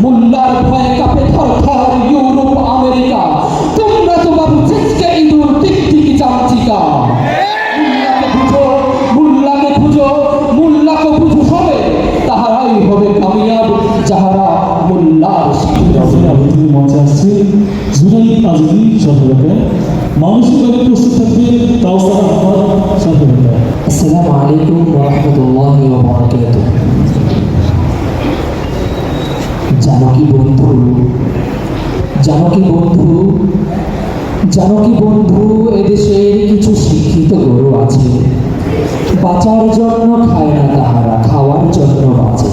মোল্লার ভয়ে কাঁপে থরথর ইউরোপ আমেরিকা। তোমরা তো বাবু ছিচকে ইঁদুর টিকটিকি চামচিকা। মোল্লাকে খুঁজো, মোল্লাকে বুঝো সবে, তাহারাই হবে কামিয়াব যাহারা মোল্লার সাথে। মঞ্চে আসছে জুনাইদ আজমি সরকারকে মানসিকভাবে প্রস্তুত থাকবে কাউসার আহমদ সরকারকে। আসসালামু আলাইকুম ওয়া রাহমাতুল্লাহি ওয়া বারাকাতুহু। জানকী বন্ধু, জানকী বন্ধু, জানকী বন্ধু, এদেশের কিছু শিক্ষিত গরু আছে, বাঁচার জন্য খায় না তাহারা, খাওয়ার জন্য বাঁচে।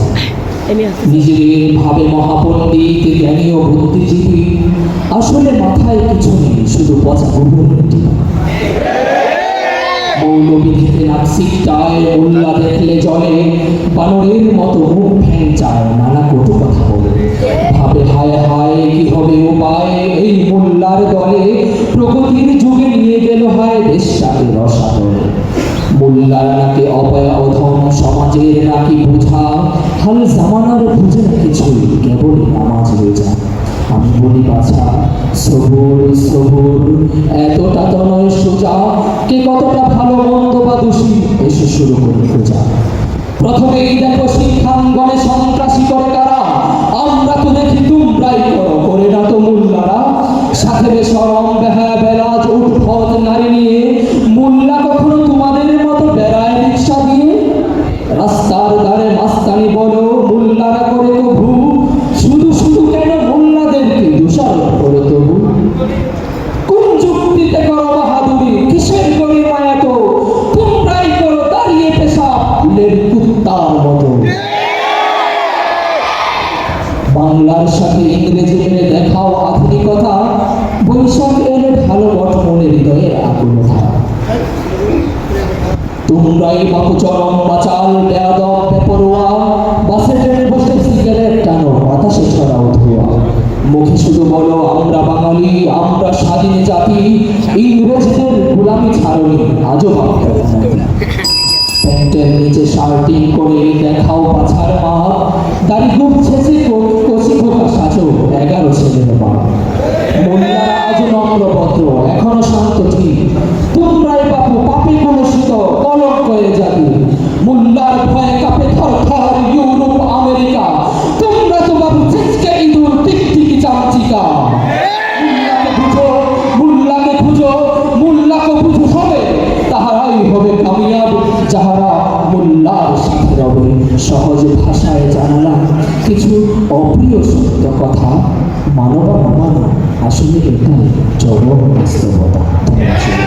নিজেদের ভাবে মহাপণ্ডিত, জ্ঞানী ও বুদ্ধিজীবী, আসলে মাথায় কিছু নেই, শুধু পচা গোবরের টিপা। মৌলবী থেকে নাকশিকটায়, মোল্লা দেখলে জলে, বানরের মতো মুখ ভেঙচায়, নানা কটু কথা বলে। ভাবে হায় হায় কি হবে উপায়, এই মোল্লার দলে প্রগতির যুগে নিয়ে গেল হায় দেশটাকে রসাতলে। মোল্লারা নাকি অধম, সমাজের নাকি বোঝা, হাল জামানার বুঝে না কিছুই, কেবলই নামাজ রোজা। আমি বলি বাছা সবুর সবুর, এতটা তো নয় সোজা, কে কতটা ভালো মন্দ বা দোষী এসে শুরু করে খোঁজা। প্রথমেই দেখো শিক্ষাঙ্গনে সন্ত্রাসী করে কারা, আমরা তো দেখি তোমরাই করো, করে না তো মোল্লারা। সাথে বেশরম বেহায়া বেলাজ উঠফত নারী নিয়ে, মোল্লা কখনো তোমাদের মতো বেড়ায় রিক্সা দিয়ে। রাস্তার ধারে মাস্তানি বলো, মোল্লারা করে কভু, শুধু শুধু কেন মোল্লাদেরকে দোষারোপ করো তবু। কোন যুক্তিতে করো বাহাদুরি, কিসের করি মায়া তো, তোমরাই করো দাঁড়িয়ে পেশাব ফুলের কুত্তার মতো। বাংলার সাথে ইংরেজি মেরে দেখাও আধুনিকতা, বৈশাখ এলে ভালো বট মনে হৃদয়ের আকুলতা। তোমরাই বাপু চরম বাচাল বেয়াদব বেপরোয়া, বাসে ট্রেনে বসে সিগারেট টানো, বাতাসে ছড়াও ধোয়া। মুখে শুধু বলো আমরা বাঙালি, আমরা স্বাধীন জাতি, ইংরেজদের গোলামি ছাড়নি আজও ভাবতে। প্যান্টের নিচে শার্টিং করে দেখাও পাছার মাপ, দাড়ি খুব ছেঁচে কচি খোকা সাজো 11 ছেলের বাপ। মোল্লারা আজও নম্রভদ্র, এখনো শান্ত ঠিক, তোমরাই বাপু পাপে কলুষিত, কলঙ্ক হয়ে যাবে। মোল্লার ভয়ে কাঁপে থরথর ইউরোপ আমেরিকা, তোমরা তো বাবু ছিচকে ইঁদুর টিকটিকি চামচিকা। মোল্লাকে খুঁজো, মোল্লাকে বুঝো সবে, তাহারাই হবে কামিয়াব যাহারা মোল্লার সাথে রবে। সহজ ভাষায় জানালাম কিছু অপ্রিয় সত্য কথা, মানবা মানো আসলে এটাই চরম বাস্তবতা। ধন্যবাদ।